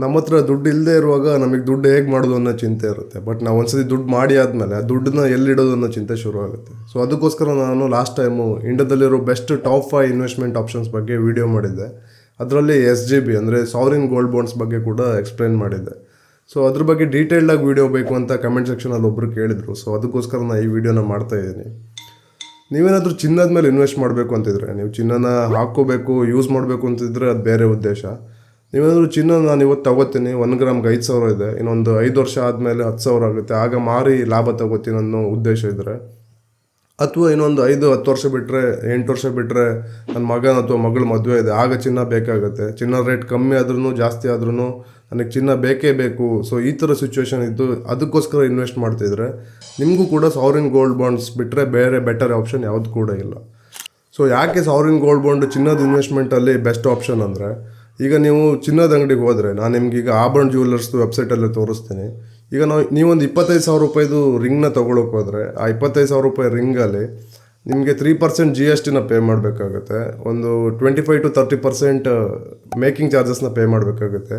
ನಮ್ಮ ಹತ್ರ ದುಡ್ಡು ಇಲ್ಲದೆ ಇರುವಾಗ ನಮಗೆ ದುಡ್ಡು ಹೇಗೆ ಮಾಡೋದು ಅನ್ನೋ ಚಿಂತೆ ಇರುತ್ತೆ. ಬಟ್ ನಾವು ಒಂದ್ಸತಿ ದುಡ್ಡು ಮಾಡಿ ಆದಮೇಲೆ ಆ ದುಡ್ಡನ್ನ ಎಲ್ಲಿಡೋದು ಅನ್ನೋ ಚಿಂತೆ ಶುರು ಆಗುತ್ತೆ. ಸೊ ಅದಕ್ಕೋಸ್ಕರ ನಾನು ಲಾಸ್ಟ್ ಟೈಮು ಇಂಡಿಯಾದಲ್ಲಿರೋ ಬೆಸ್ಟ್ ಟಾಪ್ 5 ಇನ್ವೆಸ್ಟ್ಮೆಂಟ್ ಆಪ್ಷನ್ಸ್ ಬಗ್ಗೆ ವಿಡಿಯೋ ಮಾಡಿದ್ದೆ. ಅದರಲ್ಲಿ SGB ಅಂದರೆ ಸಾವರಿನ್ ಗೋಲ್ಡ್ ಬಾಂಡ್ಸ್ ಬಗ್ಗೆ ಕೂಡ ಎಕ್ಸ್ಪ್ಲೈನ್ ಮಾಡಿದ್ದೆ. ಸೊ ಅದ್ರ ಬಗ್ಗೆ ಡೀಟೇಲ್ಡಾಗಿ ವಿಡಿಯೋ ಬೇಕು ಅಂತ ಕಮೆಂಟ್ ಸೆಕ್ಷನಲ್ಲಿ ಒಬ್ಬರು ಕೇಳಿದರು. ಸೊ ಅದಕ್ಕೋಸ್ಕರ ನಾನು ಈ ವಿಡಿಯೋನ ಮಾಡ್ತಾಯಿದ್ದೀನಿ. ನೀವೇನಾದರೂ ಚಿನ್ನದ ಮೇಲೆ ಇನ್ವೆಸ್ಟ್ ಮಾಡಬೇಕು ಅಂತಿದ್ರೆ, ನೀವು ಚಿನ್ನನ ಹಾಕ್ಕೋಬೇಕು ಯೂಸ್ ಮಾಡಬೇಕು ಅಂತಿದ್ರೆ ಅದು ಬೇರೆ ಉದ್ದೇಶ. ನೀವೇನಾದರೂ ಚಿನ್ನ ನಾನು ಇವತ್ತು ತಗೋತೀನಿ 1 ಗ್ರಾಮ್ಗೆ 5,000 ಇದೆ, ಇನ್ನೊಂದು 5 ವರ್ಷ ಆದಮೇಲೆ 10,000 ಆಗುತ್ತೆ, ಆಗ ಮಾರಿ ಲಾಭ ತಗೋತೀನಿ ಅನ್ನೋ ಉದ್ದೇಶ ಇದ್ದರೆ, ಅಥವಾ ಇನ್ನೊಂದು 5-10 ವರ್ಷ ಬಿಟ್ಟರೆ 8 ವರ್ಷ ಬಿಟ್ಟರೆ ನನ್ನ ಮಗನ ಅಥವಾ ಮಗಳ ಮದುವೆ ಇದೆ, ಆಗ ಚಿನ್ನ ಬೇಕಾಗುತ್ತೆ, ಚಿನ್ನ ರೇಟ್ ಕಮ್ಮಿ ಆದ್ರೂ ಜಾಸ್ತಿ ಆದ್ರೂ ನನಗೆ ಚಿನ್ನ ಬೇಕೇ ಬೇಕು. ಸೊ ಈ ಥರ ಸಿಚುವೇಶನ್ ಇದ್ದು ಅದಕ್ಕೋಸ್ಕರ ಇನ್ವೆಸ್ಟ್ ಮಾಡ್ತಿದ್ರೆ ನಿಮಗೂ ಕೂಡ ಸಾವರಿನ್ ಗೋಲ್ಡ್ ಬಾಂಡ್ಸ್ ಬಿಟ್ಟರೆ ಬೇರೆ ಬೆಟರ್ ಆಪ್ಷನ್ ಯಾವುದು ಕೂಡ ಇಲ್ಲ. ಸೊ ಯಾಕೆ ಸಾವರಿನ್ ಗೋಲ್ಡ್ ಬಾಂಡ್ ಚಿನ್ನದ ಇನ್ವೆಸ್ಟ್ಮೆಂಟಲ್ಲಿ ಬೆಸ್ಟ್ ಆಪ್ಷನ್ ಅಂದರೆ, ಈಗ ನೀವು ಚಿನ್ನದ ಅಂಗಡಿಗೆ ಹೋದರೆ, ನಾನು ನಿಮ್ಗೆ ಈಗ ಆಭರಣ ಜ್ಯುವೆಲ್ಲರ್ಸ್ದು ವೆಬ್ಸೈಟಲ್ಲೇ ತೋರಿಸ್ತೀನಿ. ಈಗ ನೀವೊಂದು 25,000 ರೂಪಾಯಿದು ರಿಂಗ್ನ ತೊಗೊಳಕ್ಕೆ ಹೋದರೆ, ಆ 25,000 ರೂಪಾಯಿ ರಿಂಗಲ್ಲಿ ನಿಮಗೆ 3% GSTನ ಪೇ ಮಾಡಬೇಕಾಗುತ್ತೆ, ಒಂದು 25-30% ಮೇಕಿಂಗ್ ಚಾರ್ಜಸ್ನ ಪೇ ಮಾಡಬೇಕಾಗುತ್ತೆ.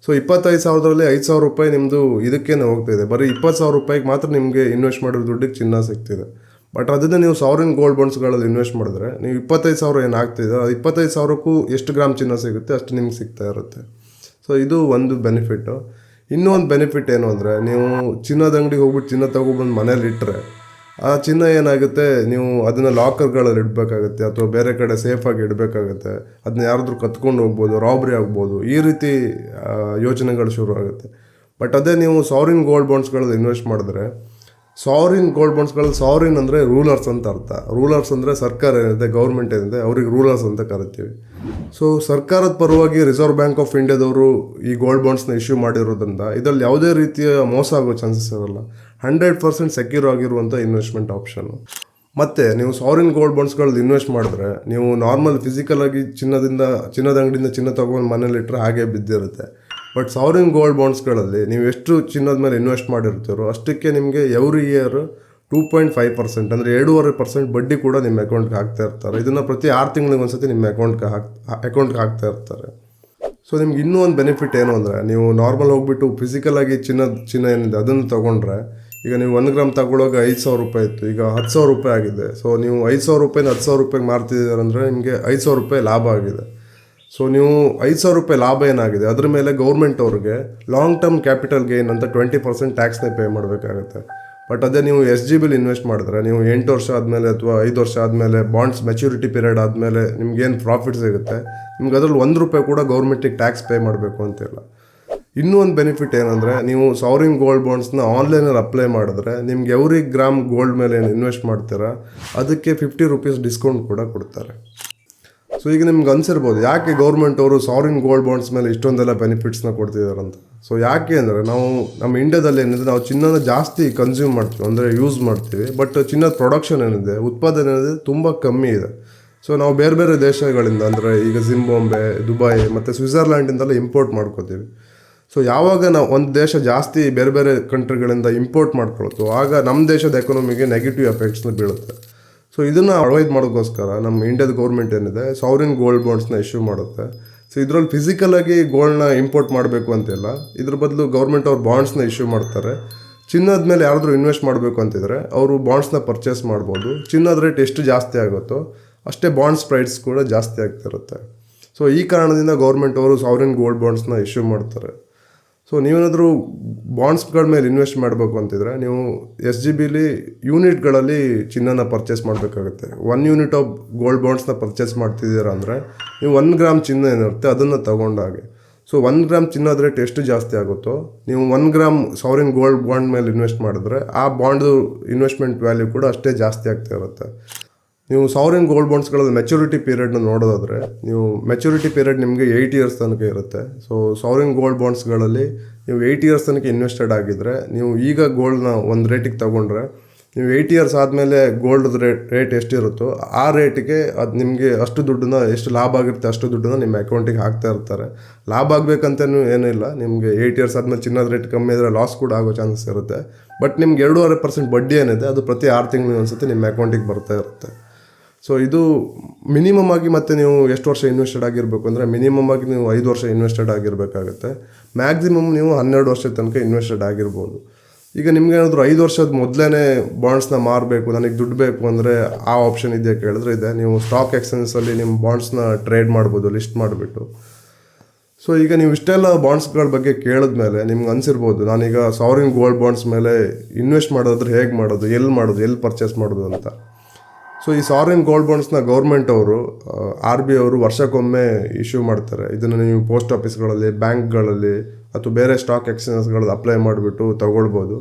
ಸೊ 25,000ರಲ್ಲಿ 5,000 ರೂಪಾಯಿ ನಿಮ್ಮದು ಇದಕ್ಕೇನೆ ಹೋಗ್ತಿದೆ. ಬರೀ 20,000 ರೂಪಾಯಿಗೆ ಮಾತ್ರ ನಿಮಗೆ ಇನ್ವೆಸ್ಟ್ ಮಾಡಿರೋ ದುಡ್ಡಿಗೆ ಚಿನ್ನ ಸಿಗ್ತಿದೆ. ಬಟ್ ಅದನ್ನು ನೀವು ಸಾವರಿನ್ ಗೋಲ್ಡ್ ಬಾಂಡ್ಸ್ಗಳಲ್ಲಿ ಇನ್ವೆಸ್ಟ್ ಮಾಡಿದ್ರೆ ನೀವು 25,000 ಏನಾಗ್ತಿದೆ, ಅದು 25,000ಕ್ಕೂ ಎಷ್ಟು ಗ್ರಾಮ್ ಚಿನ್ನ ಸಿಗುತ್ತೆ ಅಷ್ಟು ನಿಮ್ಗೆ ಸಿಗ್ತಾ ಇರುತ್ತೆ. ಸೊ ಇದು ಒಂದು ಬೆನಿಫಿಟ್ಟು. ಇನ್ನೂ ಒಂದು ಬೆನಿಫಿಟ್ ಏನು ಅಂದರೆ, ನೀವು ಚಿನ್ನದ ಅಂಗಡಿಗೆ ಹೋಗ್ಬಿಟ್ಟು ಚಿನ್ನ ತೊಗೊಬಂದು ಮನೇಲಿ ಇಟ್ಟರೆ ಆ ಚಿನ್ನ ಏನಾಗುತ್ತೆ, ನೀವು ಅದನ್ನು ಲಾಕರ್ಗಳಲ್ಲಿ ಇಡಬೇಕಾಗುತ್ತೆ ಅಥವಾ ಬೇರೆ ಕಡೆ ಸೇಫಾಗಿ ಇಡಬೇಕಾಗುತ್ತೆ. ಅದನ್ನ ಯಾರಾದರೂ ಕತ್ಕೊಂಡು ಹೋಗ್ಬೋದು, ರಾಬ್ರಿ ಆಗ್ಬೋದು, ಈ ರೀತಿ ಯೋಚನೆಗಳು ಶುರು ಆಗುತ್ತೆ. ಬಟ್ ಅದೇ ನೀವು ಸಾವರಿನ್ ಗೋಲ್ಡ್ ಬಾಂಡ್ಸ್ಗಳಲ್ಲಿ ಇನ್ವೆಸ್ಟ್ ಮಾಡಿದ್ರೆ, ಸಾವರಿನ್ ಗೋಲ್ಡ್ ಬಾಂಡ್ಸ್ಗಳಲ್ಲಿ ಸಾವರಿನ್ ಅಂದರೆ ರೂಲರ್ಸ್ ಅಂತ ಅರ್ಥ. ರೂಲರ್ಸ್ ಅಂದರೆ ಸರ್ಕಾರ ಏನಿದೆ, ಗೌರ್ಮೆಂಟ್ ಏನಿದೆ, ಅವ್ರಿಗೆ ರೂಲರ್ಸ್ ಅಂತ ಕರಿತೀವಿ. ಸೊ ಸರ್ಕಾರದ ಪರವಾಗಿ ರಿಸರ್ವ್ ಬ್ಯಾಂಕ್ ಆಫ್ ಇಂಡಿಯಾದವರು ಈ ಗೋಲ್ಡ್ ಬಾಂಡ್ಸ್ನ ಇಶ್ಯೂ ಮಾಡಿರೋದ್ರಿಂದ ಇದರಲ್ಲಿ ಯಾವುದೇ ರೀತಿಯ ಮೋಸ ಆಗೋ ಚಾನ್ಸಸ್ ಇರೋಲ್ಲ. 100% ಸೆಕ್ಯೂರ್ ಆಗಿರುವಂಥ ಇನ್ವೆಸ್ಟ್ಮೆಂಟ್ ಆಪ್ಷನ್ನು. ಮತ್ತು ನೀವು ಸಾವರಿನ್ ಗೋಲ್ಡ್ ಬಾಂಡ್ಸ್ಗಳಲ್ಲಿ ಇನ್ವೆಸ್ಟ್ ಮಾಡಿದ್ರೆ, ನೀವು ನಾರ್ಮಲ್ ಫಿಸಿಕಲಾಗಿ ಚಿನ್ನದ ಅಂಗಡಿಯಿಂದ ಚಿನ್ನ ತೊಗೊಂಡು ಮನೇಲಿಟ್ಟರೆ ಹಾಗೆ ಬಿದ್ದಿರುತ್ತೆ. ಬಟ್ ಸಾವರಿನ್ ಗೋಲ್ಡ್ ಬಾಂಡ್ಸ್ಗಳಲ್ಲಿ ನೀವು ಎಷ್ಟು ಚಿನ್ನದ ಮೇಲೆ ಇನ್ವೆಸ್ಟ್ ಮಾಡಿರ್ತೀರೋ ಅಷ್ಟಕ್ಕೆ ನಿಮಗೆ ಎವ್ರಿ ಇಯರ್ 2.5% ಅಂದರೆ 2.5% ಬಡ್ಡಿ ಕೂಡ ನಿಮ್ಮ ಅಕೌಂಟ್ಗೆ ಹಾಕ್ತಾ ಇರ್ತಾರೆ. ಇದನ್ನು ಪ್ರತಿ 6 ತಿಂಗಳಿಗೆ ಒಂದ್ಸತಿ ನಿಮ್ಮ ಅಕೌಂಟ್ಗೆ ಹಾಕ್ತಾ ಇರ್ತಾರೆ. ಸೊ ನಿಮ್ಗೆ ಇನ್ನೂ ಒಂದು ಬೆನಿಫಿಟ್ ಏನು ಅಂದರೆ, ನೀವು ನಾರ್ಮಲ್ ಹೋಗ್ಬಿಟ್ಟು ಫಿಸಿಕಲಾಗಿ ಚಿನ್ನ ಏನಿದೆ ಅದನ್ನು ತೊಗೊಂಡ್ರೆ, ಈಗ ನೀವು 1 ಗ್ರಾಮ್ ತಗೊಳ್ಳೋವಾಗ 5,000 ರೂಪಾಯಿ ಇತ್ತು, ಈಗ 10,000 ರೂಪಾಯಿ ಆಗಿದೆ. ಸೊ ನೀವು 5,000 ರೂಪಾಯಿನ 10,000 ರೂಪಾಯಿಗೆ ಮಾರ್ತಿದ್ದೀರ ಅಂದರೆ ನಿಮಗೆ 5,000 ರೂಪಾಯಿ ಲಾಭ ಆಗಿದೆ. ಸೊ ನೀವು 5,000 ರೂಪಾಯಿ ಲಾಭ ಏನಾಗಿದೆ ಅದ್ರ ಮೇಲೆ ಗೌರ್ಮೆಂಟ್ ಅವ್ರಿಗೆ ಲಾಂಗ್ ಟರ್ಮ್ ಕ್ಯಾಪಿಟಲ್ ಗೇನ್ ಅಂತ 20% ಟ್ಯಾಕ್ಸ್ನೇ ಪೇ ಮಾಡಬೇಕಾಗುತ್ತೆ. ಬಟ್ ಅದೇ ನೀವು SGBಲಿ ಇನ್ವೆಸ್ಟ್ ಮಾಡಿದ್ರೆ, ನೀವು 8 ವರ್ಷ ಆದಮೇಲೆ ಅಥವಾ 5 ವರ್ಷ ಆದಮೇಲೆ ಬಾಂಡ್ಸ್ ಮೆಚ್ಯೂರಿಟಿ ಪೀರಿಯಡ್ ಆದಮೇಲೆ ನಿಮ್ಗೇನು ಪ್ರಾಫಿಟ್ ಸಿಗುತ್ತೆ, ನಿಮ್ಗೆ ಅದರಲ್ಲಿ 1 ರೂಪಾಯಿ ಕೂಡ ಗೌರ್ಮೆಂಟಿಗೆ ಟ್ಯಾಕ್ಸ್ ಪೇ ಮಾಡಬೇಕು ಅಂತಿಲ್ಲ. ಇನ್ನೂ ಒಂದು ಬೆನಿಫಿಟ್ ಏನಂದರೆ, ನೀವು ಸಾವರಿನ್ ಗೋಲ್ಡ್ ಬಾಂಡ್ಸ್ನ ಆನ್ಲೈನಲ್ಲಿ ಅಪ್ಲೈ ಮಾಡಿದ್ರೆ ನಿಮ್ಗೆ ಎವ್ರಿ ಗ್ರಾಮ್ ಗೋಲ್ಡ್ ಮೇಲೆ ಏನು ಇನ್ವೆಸ್ಟ್ ಮಾಡ್ತೀರಾ ಅದಕ್ಕೆ 50 ರೂಪೀಸ್ ಡಿಸ್ಕೌಂಟ್ ಕೂಡ ಕೊಡ್ತಾರೆ. ಸೊ ಈಗ ನಿಮ್ಗೆ ಅನಿಸಿರ್ಬೋದು, ಯಾಕೆ ಗೌರ್ಮೆಂಟ್ ಅವರು ಸಾವರಿನ್ ಗೋಲ್ಡ್ ಬಾಂಡ್ಸ್ ಮೇಲೆ ಇಷ್ಟೊಂದೆಲ್ಲ ಬೆನಿಫಿಟ್ಸ್ನ ಕೊಡ್ತಿದ್ದಾರಂತ. ಸೊ ಯಾಕೆ ಅಂದರೆ, ನಮ್ಮ ಇಂಡಿಯಾದಲ್ಲಿ ಏನಿದೆ, ನಾವು ಚಿನ್ನನ ಜಾಸ್ತಿ ಕನ್ಸ್ಯೂಮ್ ಮಾಡ್ತೀವಿ, ಅಂದರೆ ಯೂಸ್ ಮಾಡ್ತೀವಿ. ಬಟ್ ಚಿನ್ನದ ಪ್ರೊಡಕ್ಷನ್ ಏನಿದೆ, ಉತ್ಪಾದನೆ ಏನಿದೆ ತುಂಬ ಕಮ್ಮಿ ಇದೆ. ಸೊ ನಾವು ಬೇರೆ ಬೇರೆ ದೇಶಗಳಿಂದ, ಅಂದರೆ ಈಗ ಜಿಂಬಾಬ್ವೆ, ದುಬೈ ಮತ್ತು ಸ್ವಿಟ್ಜರ್ಲ್ಯಾಂಡಿಂದೆಲ್ಲ ಇಂಪೋರ್ಟ್ ಮಾಡ್ಕೋತೀವಿ. ಸೊ ಯಾವಾಗ ನಾವು ಒಂದು ದೇಶ ಜಾಸ್ತಿ ಬೇರೆ ಬೇರೆ ಕಂಟ್ರಿಗಳಿಂದ ಇಂಪೋರ್ಟ್ ಮಾಡ್ಕೊಳ್ತು, ಆಗ ನಮ್ಮ ದೇಶದ ಎಕಾನಮಿಗೆ ನೆಗೆಟಿವ್ ಎಫೆಕ್ಟ್ಸ್ನ ಬೀಳುತ್ತೆ. ಸೊ ಇದನ್ನು ಅವಾಯ್ಡ್ ಮಾಡೋಕ್ಕೋಸ್ಕರ ನಮ್ಮ ಇಂಡಿಯಾದ ಗೌರ್ಮೆಂಟ್ ಏನಿದೆ ಸಾವರಿನ್ ಗೋಲ್ಡ್ ಬಾಂಡ್ಸ್ನ ಇಶ್ಯೂ ಮಾಡುತ್ತೆ. ಸೊ ಇದರಲ್ಲಿ ಫಿಸಿಕಲಾಗಿ ಗೋಲ್ಡ್ನ ಇಂಪೋರ್ಟ್ ಮಾಡಬೇಕು ಅಂತಿಲ್ಲ, ಇದ್ರ ಬದಲು ಗೌರ್ಮೆಂಟ್ ಅವ್ರು ಬಾಂಡ್ಸ್ನ ಇಶ್ಯೂ ಮಾಡ್ತಾರೆ. ಚಿನ್ನದ ಮೇಲೆ ಯಾರಾದರೂ ಇನ್ವೆಸ್ಟ್ ಮಾಡಬೇಕು ಅಂತಿದ್ರೆ ಅವರು ಬಾಂಡ್ಸ್ನ ಪರ್ಚೇಸ್ ಮಾಡ್ಬೋದು. ಚಿನ್ನದ ರೇಟ್ ಎಷ್ಟು ಜಾಸ್ತಿ ಆಗುತ್ತೋ ಅಷ್ಟೇ ಬಾಂಡ್ಸ್ ಪ್ರೈಸ್ ಕೂಡ ಜಾಸ್ತಿ ಆಗ್ತಿರುತ್ತೆ. ಸೊ ಈ ಕಾರಣದಿಂದ ಗೌರ್ಮೆಂಟ್ ಅವರು ಸಾವರಿನ್ ಗೋಲ್ಡ್ ಬಾಂಡ್ಸ್ನ ಇಶ್ಯೂ ಮಾಡ್ತಾರೆ. ಸೊ ನೀವೇನಾದರೂ ಬಾಂಡ್ಸ್ಗಳ ಮೇಲೆ ಇನ್ವೆಸ್ಟ್ ಮಾಡಬೇಕು ಅಂತಿದ್ರೆ, ನೀವು SGBಲಿ ಯೂನಿಟ್ಗಳಲ್ಲಿ ಚಿನ್ನನ ಪರ್ಚೇಸ್ ಮಾಡಬೇಕಾಗುತ್ತೆ. 1 ಯೂನಿಟ್ ಆಫ್ ಗೋಲ್ಡ್ ಬಾಂಡ್ಸ್ನ ಪರ್ಚೇಸ್ ಮಾಡ್ತಿದ್ದೀರಾ ಅಂದರೆ ನೀವು 1 ಗ್ರಾಮ್ ಚಿನ್ನ ಏನಿರುತ್ತೆ ಅದನ್ನು ತಗೊಂಡಾಗೆ. ಸೊ 1 ಗ್ರಾಮ್ ಚಿನ್ನದ ರೇಟ್ ಎಷ್ಟು ಜಾಸ್ತಿ ಆಗುತ್ತೋ, ನೀವು 1 ಗ್ರಾಮ್ ಸಾವರಿನ್ ಗೋಲ್ಡ್ ಬಾಂಡ್ ಮೇಲೆ ಇನ್ವೆಸ್ಟ್ ಮಾಡಿದ್ರೆ ಆ ಬಾಂಡ್ದು ಇನ್ವೆಸ್ಟ್ಮೆಂಟ್ ವ್ಯಾಲ್ಯೂ ಕೂಡ ಅಷ್ಟೇ ಜಾಸ್ತಿ ಆಗ್ತಾ ಇರುತ್ತೆ. ನೀವು ಸಾವರಿನ್ ಗೋಲ್ಡ್ ಬಾಂಡ್ಸ್ಗಳಲ್ಲಿ ಮೆಚುರಿಟಿ ಪೀರಿಯಡ್ನ ನೋಡೋದಾದರೆ, ನೀವು ಮೆಚುರಿಟಿ ಪೀರಿಯಡ್ ನಿಮಗೆ 8 ಇಯರ್ಸ್ ತನಕ ಇರುತ್ತೆ. ಸೊ ಸಾವರಿನ್ ಗೋಲ್ಡ್ ಬಾಂಡ್ಸ್ಗಳಲ್ಲಿ ನೀವು 8 ಇಯರ್ಸ್ ತನಕ ಇನ್ವೆಸ್ಟೆಡ್ ಆಗಿದ್ದರೆ, ನೀವು ಈಗ ಗೋಲ್ಡ್ನ ಒಂದು ರೇಟಿಗೆ ತೊಗೊಂಡ್ರೆ, ನೀವು 8 ಇಯರ್ಸ್ ಆದಮೇಲೆ ಗೋಲ್ಡ್ ರೇಟ್ ಎಷ್ಟಿರುತ್ತೋ ಆ ರೇಟಿಗೆ ಅದು ನಿಮಗೆ ಅಷ್ಟು ದುಡ್ಡನ್ನ, ಎಷ್ಟು ಲಾಭ ಆಗಿರುತ್ತೆ ಅಷ್ಟು ದುಡ್ಡನ್ನ ನಿಮ್ಮ ಅಕೌಂಟಿಗೆ ಹಾಕ್ತಾ ಇರ್ತಾರೆ. ಲಾಭ ಆಗಬೇಕಂತನೂ ಏನಿಲ್ಲ, ನಿಮಗೆ 8 ಇಯರ್ಸ್ ಆದಮೇಲೆ ಚಿನ್ನದ ರೇಟ್ ಕಮ್ಮಿ ಇದ್ದರೆ ಲಾಸ್ ಕೂಡ ಆಗೋ ಚಾನ್ಸಸ್ ಇರುತ್ತೆ. ಬಟ್ ನಿಮ್ಗೆ 2.5% ಬಡ್ಡಿ ಏನಿದೆ ಅದು ಪ್ರತಿ 6 ತಿಂಗಳಿಗೆ ಒಂದ್ಸತಿ ನಿಮ್ಮ ಅಕೌಂಟಿಗೆ ಬರ್ತಾ ಇರುತ್ತೆ. ಸೊ ಇದು ಮಿನಿಮಮ್ ಆಗಿ ಮತ್ತೆ ನೀವು ಎಷ್ಟು ವರ್ಷ ಇನ್ವೆಸ್ಟೆಡ್ ಆಗಿರಬೇಕು ಅಂದರೆ ಮಿನಿಮಮ್ ಆಗಿ ನೀವು 5 ವರ್ಷ ಇನ್ವೆಸ್ಟೆಡ್ ಆಗಿರಬೇಕಾಗುತ್ತೆ. ಮ್ಯಾಕ್ಸಿಮಮ್ ನೀವು 12 ವರ್ಷದ ತನಕ ಇನ್ವೆಸ್ಟೆಡ್ ಆಗಿರ್ಬೋದು. ಈಗ ನಿಮ್ಗೇನಾದರೂ 5 ವರ್ಷದ ಮೊದಲೇ ಬಾಂಡ್ಸ್ನ ಮಾರಬೇಕು, ನನಗೆ ದುಡ್ಡು ಬೇಕು ಅಂದರೆ ಆ ಆಪ್ಷನ್ ಇದೆಯಾ ಕೇಳಿದ್ರೆ ಇದೆ. ನೀವು ಸ್ಟಾಕ್ ಎಕ್ಸ್ಚೇಂಜಲ್ಲಿ ನಿಮ್ಮ ಬಾಂಡ್ಸ್ನ ಟ್ರೇಡ್ ಮಾಡ್ಬೋದು ಲಿಸ್ಟ್ ಮಾಡಿಬಿಟ್ಟು. ಸೊ ಈಗ ನೀವು ಇಷ್ಟೆಲ್ಲ ಬಾಂಡ್ಸ್ಗಳ ಬಗ್ಗೆ ಕೇಳಿದ್ಮೇಲೆ ನಿಮ್ಗೆ ಅನಿಸಿರ್ಬೋದು, ನಾನೀಗ ಸಾವರಿನ್ ಗೋಲ್ಡ್ ಬಾಂಡ್ಸ್ ಮೇಲೆ ಇನ್ವೆಸ್ಟ್ ಮಾಡೋದ್ರೆ ಹೇಗೆ ಮಾಡೋದು, ಎಲ್ಲಿ ಪರ್ಚೇಸ್ ಮಾಡೋದು ಅಂತ. ಸೊ ಈ ಸಾವರಿನ್ ಗೋಲ್ಡ್ ಬಾಂಡ್ಸ್ನ ಗೌರ್ಮೆಂಟ್ ಅವರು RBI ಅವರು ವರ್ಷಕ್ಕೊಮ್ಮೆ ಇಶ್ಯೂ ಮಾಡ್ತಾರೆ. ಇದನ್ನು ನೀವು ಪೋಸ್ಟ್ ಆಫೀಸ್ಗಳಲ್ಲಿ, ಬ್ಯಾಂಕ್ಗಳಲ್ಲಿ ಅಥವಾ ಬೇರೆ ಸ್ಟಾಕ್ ಎಕ್ಸ್ಚೇಂಜಸ್ಗಳಲ್ಲಿ ಅಪ್ಲೈ ಮಾಡಿಬಿಟ್ಟು ತೊಗೊಳ್ಬೋದು.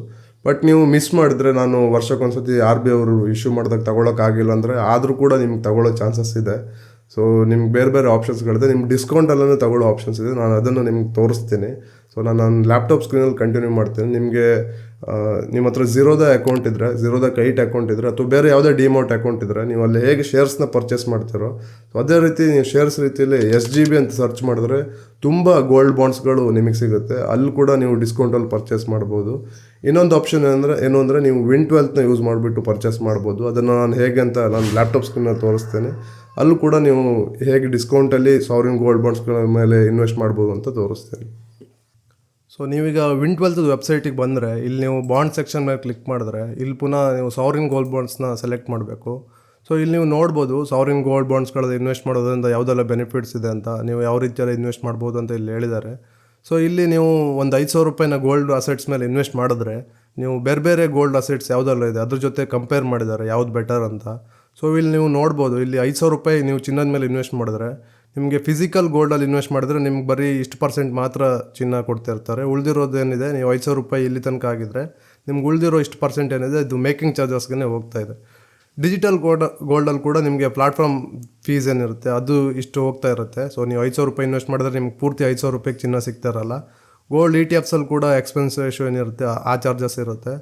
ಬಟ್ ನೀವು ಮಿಸ್ ಮಾಡಿದ್ರೆ, ನಾನು ವರ್ಷಕ್ಕೊಂದ್ಸತಿ RBI ಅವರು ಇಶ್ಯೂ ಮಾಡಿದಾಗ ತೊಗೊಳಕ್ಕಾಗಿಲ್ಲ ಅಂದರೆ ಆದರೂ ಕೂಡ ನಿಮ್ಗೆ ತೊಗೊಳ್ಳೋ ಚಾನ್ಸಸ್ ಇದೆ. ಸೊ ನಿಮ್ಗೆ ಬೇರೆ ಬೇರೆ ಆಪ್ಷನ್ಸ್ಗಳಿದೆ. ನಿಮ್ಗೆ ಡಿಸ್ಕೌಂಟಲ್ಲೇ ತೊಗೊಳ್ಳೋ ಆಪ್ಷನ್ಸ್ ಇದೆ. ನಾನು ಅದನ್ನು ನಿಮ್ಗೆ ತೋರಿಸ್ತೀನಿ. ಸೊ ನಾನು ಲ್ಯಾಪ್ಟಾಪ್ ಸ್ಕ್ರೀನಲ್ಲಿ ಕಂಟಿನ್ಯೂ ಮಾಡ್ತೀನಿ. ನಿಮಗೆ ನಿಮ್ಮ ಹತ್ರ ಝೀರೋದ ಅಕೌಂಟ್ ಇದ್ದರೆ, ಝೀರೋದ ಕೈಟ್ ಅಕೌಂಟ್ ಇದ್ದರೆ ಅಥವಾ ಬೇರೆ ಯಾವುದೇ ಡಿಮೌಟ್ ಅಕೌಂಟ್ ಇದ್ದರೆ, ನೀವು ಅಲ್ಲಿ ಹೇಗೆ ಶೇರ್ಸ್ನ ಪರ್ಚೇಸ್ ಮಾಡ್ತೀರೋ ಸೊ ಅದೇ ರೀತಿ ನೀವು ಶೇರ್ಸ್ ರೀತಿಯಲ್ಲಿ SGB ಅಂತ ಸರ್ಚ್ ಮಾಡಿದ್ರೆ ತುಂಬ ಗೋಲ್ಡ್ ಬಾಂಡ್ಸ್ಗಳು ನಿಮಗೆ ಸಿಗುತ್ತೆ. ಅಲ್ಲಿ ಕೂಡ ನೀವು ಡಿಸ್ಕೌಂಟಲ್ಲಿ ಪರ್ಚೇಸ್ ಮಾಡ್ಬೋದು. ಇನ್ನೊಂದು ಆಪ್ಷನ್ ಏನು ಅಂದರೆ ನೀವು Win12ನ ಯೂಸ್ ಮಾಡಿಬಿಟ್ಟು ಪರ್ಚೇಸ್ ಮಾಡ್ಬೋದು. ಅದನ್ನು ನಾನು ಹೇಗೆ ಅಂತ ನಾನು ಲ್ಯಾಪ್ಟಾಪ್ ಸ್ಕ್ರೀನಲ್ಲಿ ತೋರಿಸ್ತೇನೆ. ಅಲ್ಲೂ ಕೂಡ ನೀವು ಹೇಗೆ ಡಿಸ್ಕೌಂಟಲ್ಲಿ ಸಾವರಿನ್ ಗೋಲ್ಡ್ ಬಾಂಡ್ಸ್ಗಳ ಮೇಲೆ ಇನ್ವೆಸ್ಟ್ ಮಾಡ್ಬೋದು ಅಂತ ತೋರಿಸ್ತೀನಿ. ಸೊ ನೀವೀಗ Win12 ವೆಬ್ಸೈಟಿಗೆ ಬಂದರೆ ಇಲ್ಲಿ ನೀವು ಬಾಂಡ್ ಸೆಕ್ಷನ್ ಮೇಲೆ ಕ್ಲಿಕ್ ಮಾಡಿದ್ರೆ ಇಲ್ಲಿ ಪುನಃ ನೀವು ಸಾವರಿನ್ ಗೋಲ್ಡ್ ಬಾಂಡ್ಸ್ನ ಸೆಲೆಕ್ಟ್ ಮಾಡಬೇಕು. ಸೊ ಇಲ್ಲಿ ನೀವು ನೋಡ್ಬೋದು ಸಾವರಿನ್ ಗೋಲ್ಡ್ ಬಾಂಡ್ಸ್ಗಳಲ್ಲಿ ಇನ್ವೆಸ್ಟ್ ಮಾಡೋದ್ರಿಂದ ಯಾವುದೆಲ್ಲ ಬೆನಿಫಿಟ್ಸ್ ಇದೆ ಅಂತ, ನೀವು ಯಾವ ರೀತಿಯಲ್ಲಿ ಇನ್ವೆಸ್ಟ್ ಮಾಡ್ಬೋದು ಅಂತ ಇಲ್ಲಿ ಹೇಳಿದ್ದಾರೆ. ಸೊ ಇಲ್ಲಿ ನೀವು ಒಂದು 5,000 ರೂಪಾಯಿನ ಗೋಲ್ಡ್ ಅಸೆಟ್ಸ್ ಮೇಲೆ ಇನ್ವೆಸ್ಟ್ ಮಾಡಿದ್ರೆ ನೀವು ಬೇರೆ ಬೇರೆ ಗೋಲ್ಡ್ ಅಸೆಟ್ಸ್ ಯಾವುದೆಲ್ಲ ಇದೆ ಅದ್ರ ಜೊತೆ ಕಂಪೇರ್ ಮಾಡಿದ್ದಾರೆ ಯಾವ್ದು ಬೆಟರ್ ಅಂತ. ಸೊ ಇಲ್ಲಿ ನೀವು ನೋಡ್ಬೋದು, ಇಲ್ಲಿ 5,000 ರೂಪಾಯಿ ನೀವು ಚಿನ್ನದ ಮೇಲೆ ಇನ್ವೆಸ್ಟ್ ಮಾಡಿದ್ರೆ ನಿಮಗೆ ಫಿಸಿಕಲ್ ಗೋಲ್ಡಲ್ಲಿ ಇನ್ವೆಸ್ಟ್ ಮಾಡಿದ್ರೆ ನಿಮ್ಗೆ ಬರೀ ಇಷ್ಟು % ಮಾತ್ರ ಚಿನ್ನ ಕೊಡ್ತಾ ಇರ್ತಾರೆ. ಉಳಿದಿರೋದೇನಿದೆ, ನೀವು 5,000 ರೂಪಾಯಿ ಇಲ್ಲಿ ತನಕ ಆಗಿದ್ರೆ ನಿಮ್ಗೆ ಉಳಿದಿರೋ ಇಷ್ಟು % ಏನಿದೆ ಇದು ಮೇಕಿಂಗ್ ಚಾರ್ಜಸ್ಗೆ ಹೋಗ್ತಾ ಇದೆ. ಡಿಜಿಟಲ್ ಗೋಲ್ಡಲ್ಲಿ ಕೂಡ ನಿಮಗೆ ಪ್ಲಾಟ್ಫಾರ್ಮ್ ಫೀಸ್ ಏನಿರುತ್ತೆ ಅದು ಇಷ್ಟು ಹೋಗ್ತಾ ಇರುತ್ತೆ. ಸೊ ನೀವು 5,000 ರೂಪಾಯಿ ಇನ್ವೆಸ್ಟ್ ಮಾಡಿದ್ರೆ ನಿಮ್ಗೆ ಪೂರ್ತಿ 5,000 ರೂಪಾಯಿಗೆ ಚಿನ್ನ ಸಿಗ್ತಾ ಇರಲ್ಲ. ಗೋಲ್ಡ್ ETFsಲ್ಲಿ ಕೂಡ ಎಕ್ಸ್ಪೆನ್ಸ್ ರೇಷೋ ಏನಿರುತ್ತೆ ಆ ಚಾರ್ಜಸ್ ಇರುತ್ತೆ.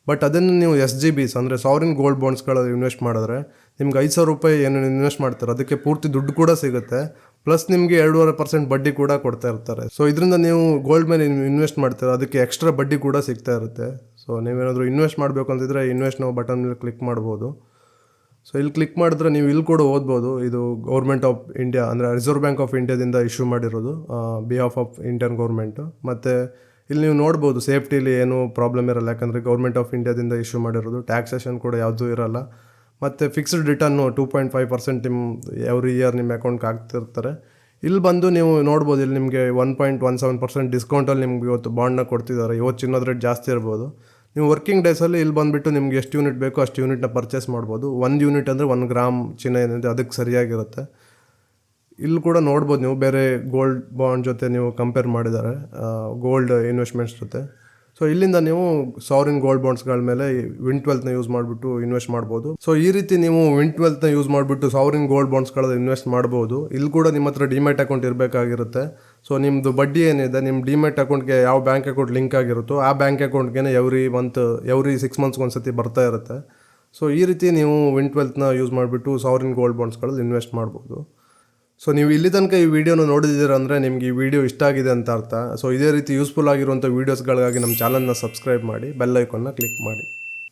ಬಟ್ ಅದನ್ನು ನೀವು SGBs ಅಂದರೆ ಸಾವರಿನ್ ಗೋಲ್ಡ್ ಬಾಂಡ್ಸ್ಗಳಲ್ಲಿ ಇನ್ವೆಸ್ಟ್ ಮಾಡಿದ್ರೆ ನಿಮ್ಗೆ 5,000 ರೂಪಾಯಿ ಏನು ಇನ್ವೆಸ್ಟ್ ಮಾಡ್ತಾರೆ ಅದಕ್ಕೆ ಪೂರ್ತಿ ದುಡ್ಡು ಕೂಡ ಸಿಗುತ್ತೆ. ಪ್ಲಸ್ ನಿಮಗೆ 2.5% ಬಡ್ಡಿ ಕೂಡ ಕೊಡ್ತಾ ಇರ್ತಾರೆ. ಸೊ ಇದರಿಂದ ನೀವು ಗೋಲ್ಡ್ ಮೇಲೆ ಇನ್ವೆಸ್ಟ್ ಮಾಡ್ತೀರ ಅದಕ್ಕೆ ಎಕ್ಸ್ಟ್ರಾ ಬಡ್ಡಿ ಕೂಡ ಸಿಗ್ತಾ ಇರುತ್ತೆ. ಸೊ ನೀವೇನಾದರೂ ಇನ್ವೆಸ್ಟ್ ಮಾಡಬೇಕು ಅಂತಿದ್ರೆ ಇನ್ವೆಸ್ಟ್ ನಾವು ಬಟನ್ ಮೇಲೆ ಕ್ಲಿಕ್ ಮಾಡ್ಬೋದು. ಸೊ ಇಲ್ಲಿ ಕ್ಲಿಕ್ ಮಾಡಿದ್ರೆ ನೀವು ಇಲ್ಲಿ ಕೂಡ ಓದ್ಬೋದು, ಇದು ಗೌರ್ಮೆಂಟ್ ಆಫ್ ಇಂಡಿಯಾ ಅಂದರೆ ರಿಸರ್ವ್ ಬ್ಯಾಂಕ್ ಆಫ್ ಇಂಡಿಯಾದಿಂದ ಇಶ್ಯೂ ಮಾಡಿರೋದು ಬಿಹಾಫ್ ಆಫ್ ಇಂಡಿಯನ್ ಗೌರ್ಮೆಂಟು. ಮತ್ತು ಇಲ್ಲಿ ನೀವು ನೋಡ್ಬೋದು ಸೇಫ್ಟಿಲಿ ಏನೂ ಪ್ರಾಬ್ಲಮ್ ಇರಲ್ಲ, ಯಾಕಂದರೆ ಗೌರ್ಮೆಂಟ್ ಆಫ್ ಇಂಡಿಯಾದಿಂದ ಇಶ್ಯೂ ಮಾಡಿರೋದು. ಟ್ಯಾಕ್ಸೇಷನ್ ಕೂಡ ಯಾವುದೂ ಇರಲ್ಲ. ಮತ್ತು ಫಿಕ್ಸ್ಡ್ ರಿಟರ್ನು 2.5% ನಿಮ್ಮ ಎವ್ರಿ ಇಯರ್ ನಿಮ್ಮ ಅಕೌಂಟ್ಗೆ ಆಗ್ತಿರ್ತಾರೆ. ಇಲ್ಲಿ ಬಂದು ನೀವು ನೋಡ್ಬೋದು, ಇಲ್ಲಿ ನಿಮಗೆ 1.17% ಡಿಸ್ಕೌಂಟಲ್ಲಿ ನಿಮ್ಗೆ ಇವತ್ತು ಬಾಂಡ್ನ ಕೊಡ್ತಿದ್ದಾರೆ. ಇವತ್ತು ಚಿನ್ನದ ರೇಟ್ ಜಾಸ್ತಿ ಇರ್ಬೋದು. ನೀವು ವರ್ಕಿಂಗ್ ಡೇಸಲ್ಲಿ ಇಲ್ಲಿ ಬಂದುಬಿಟ್ಟು ನಿಮ್ಗೆ ಎಷ್ಟು ಯೂನಿಟ್ ಬೇಕೋ ಅಷ್ಟು ಯೂನಿಟ್ನ ಪರ್ಚೇಸ್ ಮಾಡ್ಬೋದು. 1 ಯೂನಿಟ್ ಅಂದರೆ 1 ಗ್ರಾಮ್ ಚಿನ್ನ ಏನಿದೆ ಅದಕ್ಕೆ ಸರಿಯಾಗಿರುತ್ತೆ. ಇಲ್ಲಿ ಕೂಡ ನೋಡ್ಬೋದು ನೀವು ಬೇರೆ ಗೋಲ್ಡ್ ಬಾಂಡ್ ಜೊತೆ ನೀವು ಕಂಪೇರ್ ಮಾಡಿದ್ದಾರೆ ಗೋಲ್ಡ್ ಇನ್ವೆಸ್ಟ್ಮೆಂಟ್ಸ್ ಜೊತೆ. ಸೊ ಇಲ್ಲಿಂದ ನೀವು ಸಾವರಿನ್ ಗೋಲ್ಡ್ ಬಾಂಡ್ಸ್ಗಳ ಮೇಲೆ Win12ನ ಯೂಸ್ ಮಾಡಿಬಿಟ್ಟು ಇನ್ವೆಸ್ಟ್ ಮಾಡ್ಬೋದು. ಸೊ ಈ ರೀತಿ ನೀವು Win12ನ ಯೂಸ್ ಮಾಡಿಬಿಟ್ಟು ಸಾವರಿನ್ ಗೋಲ್ಡ್ ಬಾಂಡ್ಸ್ಗಳಲ್ಲಿ ಇನ್ವೆಸ್ಟ್ ಮಾಡ್ಬೋದು. ಇಲ್ಲಿ ಕೂಡ ನಿಮ್ಮ ಹತ್ರ ಡಿಮ್ಯಾಟ್ ಅಕೌಂಟ್ ಇರಬೇಕಾಗಿರುತ್ತೆ. ಸೊ ನಿಮ್ಮದು ಬಡ್ಡಿ ಏನಿದೆ ನಿಮ್ಮ ಡಿಮ್ಯಾಟ್ ಅಕೌಂಟ್ಗೆ ಯಾವ ಬ್ಯಾಂಕ್ ಅಕೌಂಟ್ ಲಿಂಕ್ ಆಗಿರುತ್ತೋ ಆ ಬ್ಯಾಂಕ್ ಅಕೌಂಟ್ಗೆ ಎವ್ರಿ 6 ಮಂತ್ಸ್ಗೆ ಒಂದ್ಸತಿ ಬರ್ತಾ ಇರುತ್ತೆ. ಸೊ ಈ ರೀತಿ ನೀವು Win12ನ ಯೂಸ್ ಮಾಡಿಬಿಟ್ಟು ಸಾವರಿನ್ ಗೋಲ್ಡ್ ಬಾಂಡ್ಸ್ಗಳಲ್ಲಿ ಇನ್ವೆಸ್ಟ್ ಮಾಡ್ಬೋದು. ಸೊ ನೀವು ಇಲ್ಲಿ ತನಕ ಈ ವಿಡಿಯೋನ ನೋಡಿದ್ದೀರ ಅಂದರೆ ನಿಮಗೆ ಈ ವಿಡಿಯೋ ಇಷ್ಟ ಆಗಿದೆ ಅಂತ ಅರ್ಥ. ಸೊ ಇದೇ ರೀತಿ ಯೂಸ್ಫುಲ್ ಆಗಿರುವಂಥ ವೀಡಿಯೋಸ್ಗಳಿಗಾಗಿ ನಮ್ಮ ಚಾನಲ್ನ ಸಬ್ಸ್ಕ್ರೈಬ್ ಮಾಡಿ, ಬೆಲ್ ಐಕಾನ್ನ ಕ್ಲಿಕ್ ಮಾಡಿ.